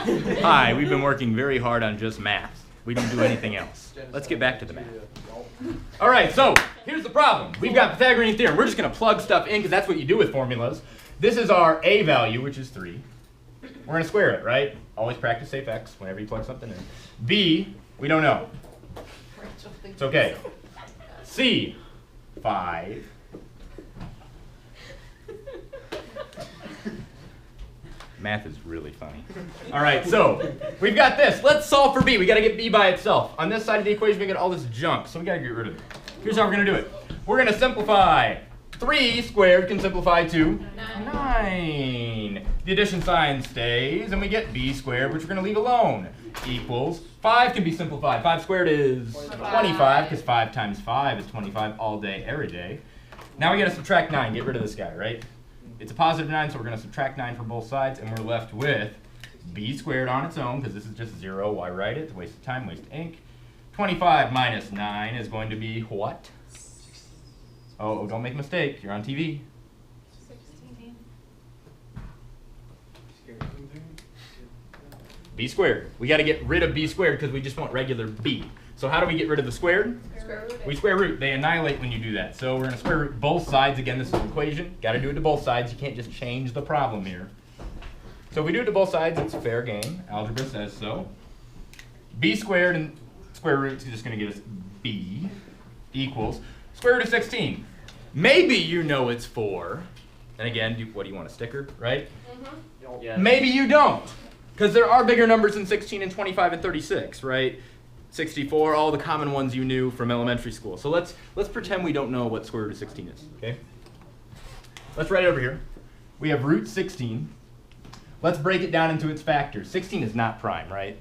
Hi, we've been working very hard on just math. We don't do anything else. Let's get back to the math. All right, so here's the problem. We've got Pythagorean theorem. We're just going to plug stuff in because that's what you do with formulas. This is our a value, which is 3. We're going to square it, right? Always practice safe x whenever you plug something in. B, we don't know. It's okay. C, 5. Math is really funny. All right, so we've got this. Let's solve for b. We got to get b by itself. On this side of the equation, we got all this junk, so we got to get rid of it. Here's how we're going to do it. We're going to simplify. 3 squared can simplify to 9. The addition sign stays, and we get b squared, which we're going to leave alone, equals 5 can be simplified. 5 squared is 25, because 5 times 5 is 25 all day, every day. Now we got to subtract 9. Get rid of this guy, right? It's a positive 9, so we're going to subtract 9 from both sides, and we're left with b squared on its own, because this is just 0. Why write it? It's a waste of time, waste of ink. 25 minus 9 is going to be what? Oh, don't make a mistake. You're on TV. 16. B squared. We got to get rid of b squared because we just want regular b. So how do we get rid of the squared? Square root. We square root. They annihilate when you do that. So we're going to square root both sides. Again, this is an equation. Got to do it to both sides. You can't just change the problem here. So if we do it to both sides, it's fair game. Algebra says so. B squared and square root is just going to give us b equals square root of 16. Maybe you know it's 4. And again, what do you want, a sticker, right? Mm-hmm. Yeah. Maybe you don't. Because there are bigger numbers than 16 and 25 and 36, right? 64, all the common ones you knew from elementary school. So let's pretend we don't know what square root of 16 is, okay? Let's write it over here. We have root 16. Let's break it down into its factors. 16 is not prime, right?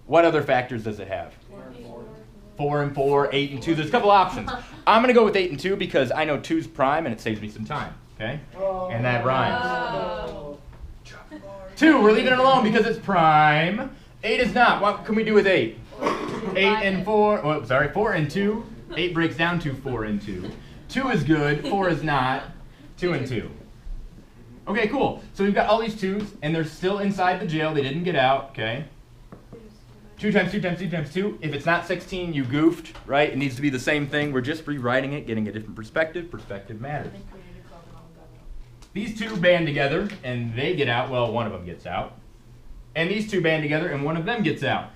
What other factors does it have? 4 and 4, 8 and 2. There's a couple options. I'm going to go with 8 and 2 because I know 2's prime and it saves me some time, okay? And that rhymes. 2, we're leaving it alone because it's prime. 8 is not. What can we do with 8? 8 and 4. Oh, sorry, 4 and 2. 8 breaks down to 4 and 2. 2 is good. 4 is not. 2 and 2. Okay, cool. So we've got all these 2's, and they're still inside the jail. They didn't get out, okay? 2 times 2 times 2 times 2. If it's not 16, you goofed, right? It needs to be the same thing. We're just rewriting it, getting a different perspective. Perspective matters. These 2 band together, and they get out. Well, one of them gets out. And these 2 band together, and one of them gets out.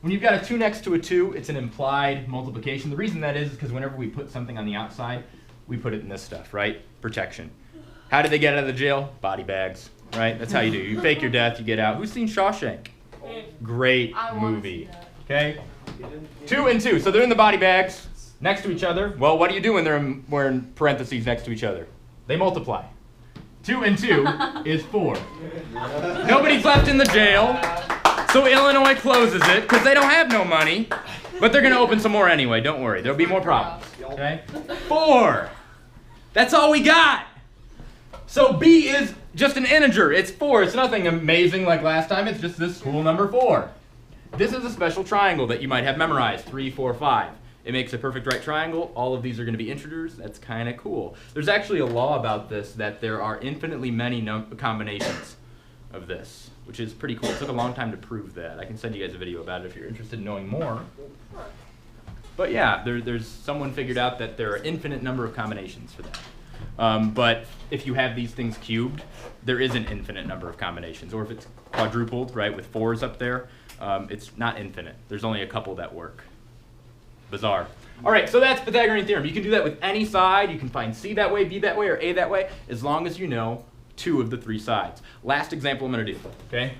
When you've got a 2 next to a 2, it's an implied multiplication. The reason that is because whenever we put something on the outside, we put it in this stuff, right? Protection. How did they get out of the jail? Body bags, right? That's how you do. You fake your death, you get out. Who's seen Shawshank? Great movie. Okay? 2 and 2. So they're in the body bags next to each other. Well, what do you do when we're in parentheses next to each other? They multiply. 2 and 2 is 4. Nobody's left in the jail. So Illinois closes it because they don't have no money. But they're going to open some more anyway. Don't worry. There'll be more problems. Okay? 4. That's all we got. So B is just an integer. It's 4. It's nothing amazing like last time. It's just this cool number 4. This is a special triangle that you might have memorized. 3, 4, 5. It makes a perfect right triangle. All of these are going to be integers. That's kind of cool. There's actually a law about this that there are infinitely many combinations of this, which is pretty cool. It took a long time to prove that. I can send you guys a video about it if you're interested in knowing more. But yeah, there's someone figured out that there are infinite number of combinations for that. But if you have these things cubed, there is an infinite number of combinations. Or if it's quadrupled, right, with 4s up there, it's not infinite. There's only a couple that work. Bizarre. All right, so that's Pythagorean theorem. You can do that with any side. You can find C that way, B that way, or A that way, as long as you know 2 of the 3 sides. Last example I'm going to do, okay?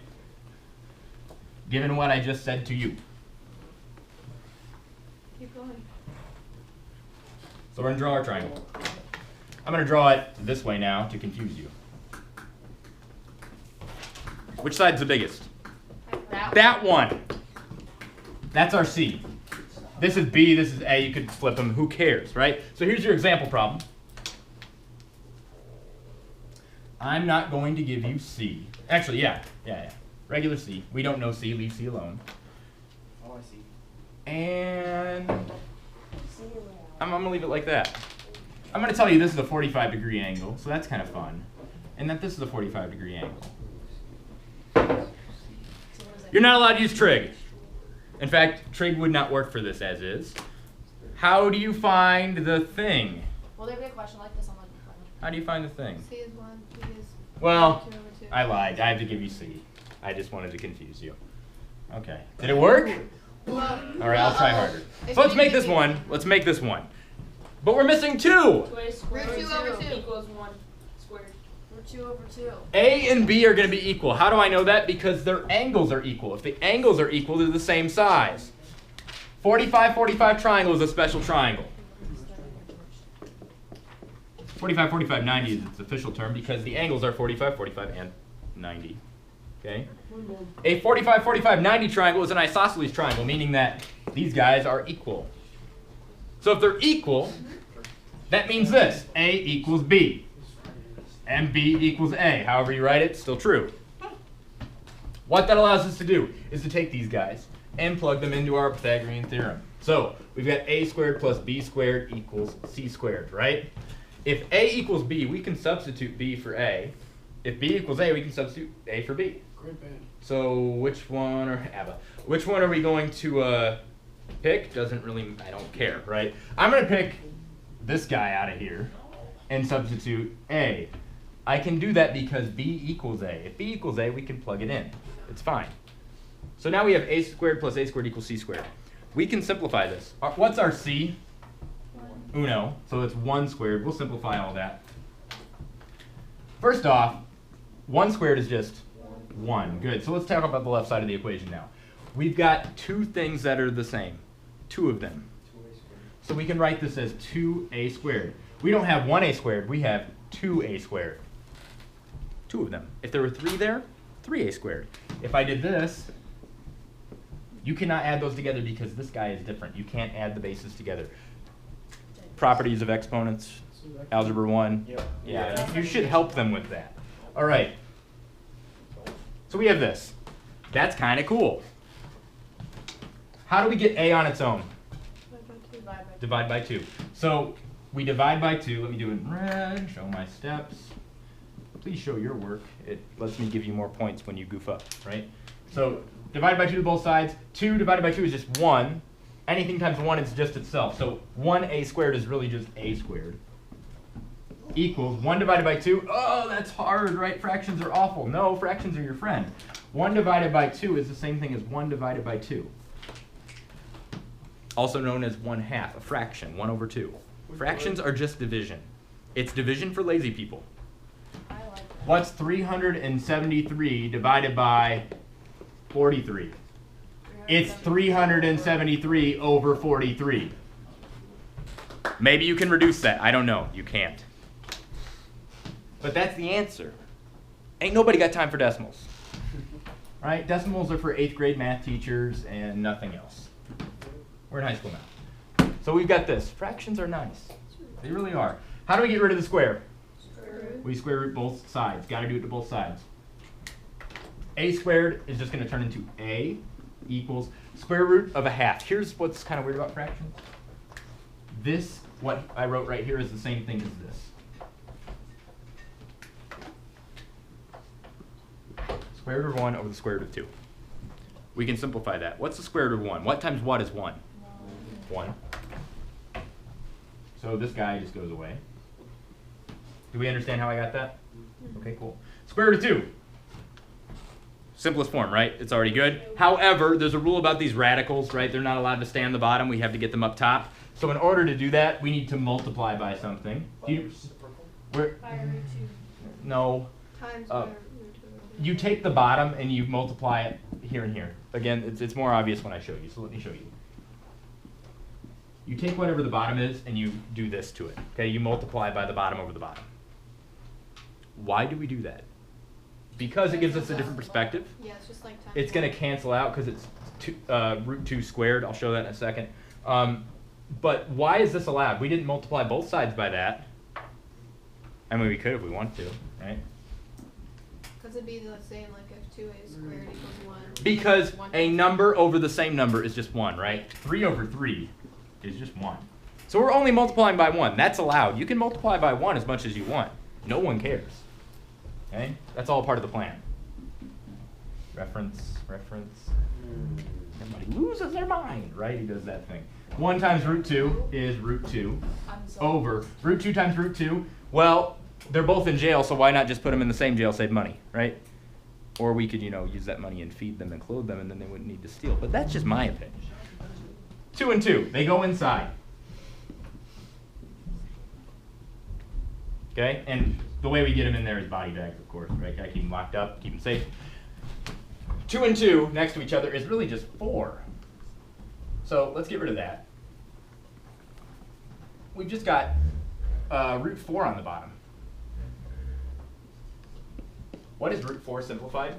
Given what I just said to you. Keep going. So we're going to draw our triangle. I'm going to draw it this way now to confuse you. Which side's the biggest? That one. That's our C. This is B, this is A. You could flip them. Who cares, right? So here's your example problem. I'm not going to give you C. Actually, yeah. Regular C. We don't know C. Leave C alone. Oh, I see. And I'm going to leave it like that. I'm going to tell you this is a 45-degree angle, so that's kind of fun. And that this is a 45-degree angle. You're not allowed to use trig. In fact, trig would not work for this as is. How do you find the thing? Will there be a question like this on like the front? How do you find the thing? C is 1, B is Well, 2 over 2. I lied. I have to give you C. I just wanted to confuse you. Okay. Did it work? Well, All right, I'll try harder. It's So let's make gonna this be- one. Let's make this one. But we're missing 2. 2a squared Root 2 over 2. equals 1 squared. Root 2 over 2. A and B are going to be equal. How do I know that? Because their angles are equal. If the angles are equal, they're the same size. 45-45 triangle is a special triangle. 45-45 90 is its official term because the angles are 45-45 and 90. Okay? A 45-45 90 triangle is an isosceles triangle, meaning that these guys are equal. So if they're equal, that means this: A equals B, and B equals A. However you write it, still true. What that allows us to do is to take these guys and plug them into our Pythagorean theorem. So we've got A squared plus B squared equals C squared, right? If A equals B, we can substitute B for A. If B equals A, we can substitute A for B. Great band. So which one, or Abba, which one are we going to pick? Doesn't really, I don't care, right? I'm going to pick this guy out of here and substitute A. I can do that because B equals A. If B equals A, we can plug it in. It's fine. So now we have A squared plus A squared equals C squared. We can simplify this. What's our C? 1. Uno. So it's 1 squared. We'll simplify all that. First off, 1 squared is just 1. Good. So let's talk about the left side of the equation now. We've got 2 things that are the same. 2 of them. 2a squared. So we can write this as 2a squared. We don't have 1a squared. We have 2a squared. 2 of them. If there were 3 there, 3a squared. If I did this, you cannot add those together because this guy is different. You can't add the bases together. Properties of exponents, algebra 1. Yep. Yeah, you should help them with that. All right. So we have this. That's kind of cool. How do we get A on its own? Divide by 2. So we divide by 2. Let me do it in red. Show my steps. Please show your work. It lets me give you more points when you goof up, right? So divide by 2 to both sides. 2 divided by 2 is just 1. Anything times 1 is just itself. So 1a squared is really just a squared. Equals 1 divided by 2. Oh, that's hard, right? Fractions are awful. No, fractions are your friend. 1 divided by 2 is the same thing as 1 divided by 2. Also known as 1/2, a fraction, 1 over 2. Fractions are just division. It's division for lazy people. I like that. What's 373 divided by 43? It's 373 over 43. Maybe you can reduce that. I don't know. You can't. But that's the answer. Ain't nobody got time for decimals. Right? Decimals are for 8th grade math teachers and nothing else. We're in high school now. So we've got this. Fractions are nice. They really are. How do we get rid of the square? We square root both sides. Got to do it to both sides. A squared is just going to turn into A equals square root of a half. Here's what's kind of weird about fractions. This, what I wrote right here, is the same thing as this. Square root of 1 over the square root of 2. We can simplify that. What's the square root of 1? What times what is 1? 1. So this guy just goes away. Do we understand how I got that? Okay, cool. Square root of 2. Simplest form, right? It's already good. However, there's a rule about these radicals, right? They're not allowed to stay on the bottom. We have to get them up top. So in order to do that, we need to multiply by something. Where, By root 2. no. Times by root 2. You take the bottom and you multiply it here and here. Again, it's more obvious when I show you, so let me show you. You take whatever the bottom is and you do this to it. Okay, you multiply by the bottom over the bottom. Why do we do that? Because it gives us a different perspective. Yeah, it's just like times. It's going to cancel out because it's root 2 squared. I'll show that in a second. But why is this allowed? We didn't multiply both sides by that. I mean, we could if we wanted to, right? Because it'd be the same, like if 2a squared equals 1. Because One a times- number over the same number is just 1, right? 3 over 3 is just 1. So we're only multiplying by 1. That's allowed. You can multiply by 1 as much as you want. No one cares. Okay? That's all part of the plan. Reference. Somebody loses their mind, right? He does that thing. 1 times root 2 is root 2 over root 2 times root 2. Well, they're both in jail, so why not just put them in the same jail, save money, right? Or we could, use that money and feed them and clothe them, and then they wouldn't need to steal. But that's just my opinion. 2 and 2, they go inside. Okay, and the way we get them in there is body bags, of course, right? Gotta keep them locked up, keep them safe. 2 and 2 next to each other is really just 4. So let's get rid of that. We've just got root 4 on the bottom. What is root 4 simplified?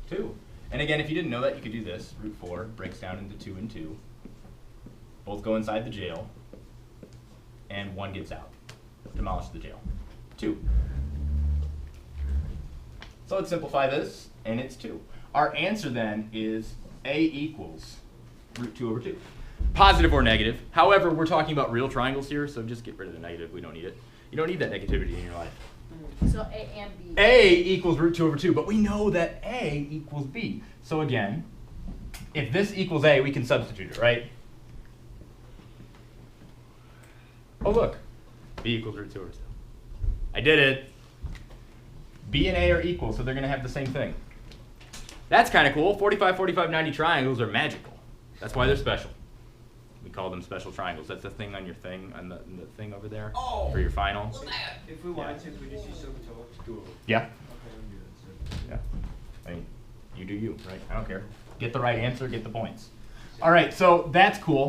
2. And again, if you didn't know that, you could do this. Root 4 breaks down into 2 and 2. Both go inside the jail, and 1 gets out. Demolish the jail. 2. So let's simplify this, and it's 2. Our answer then is A equals root 2 over 2. Positive or negative. However, we're talking about real triangles here, so just get rid of the negative. We don't need it. You don't need that negativity in your life. So A and B. A equals root 2 over 2, but we know that A equals B. So again, if this equals A, we can substitute it, right? Oh, look. B equals root 2 over 2. I did it. B and A are equal, so they're going to have the same thing. That's kind of cool. 45, 45, 90 triangles are magical. That's why they're special. We call them special triangles. That's the thing on your thing, on the thing over there for your final. If we wanted to, we just use SoapTotal. Yeah. Yeah. I mean, you do you, right? I don't care. Get the right answer, get the points. All right, so that's cool.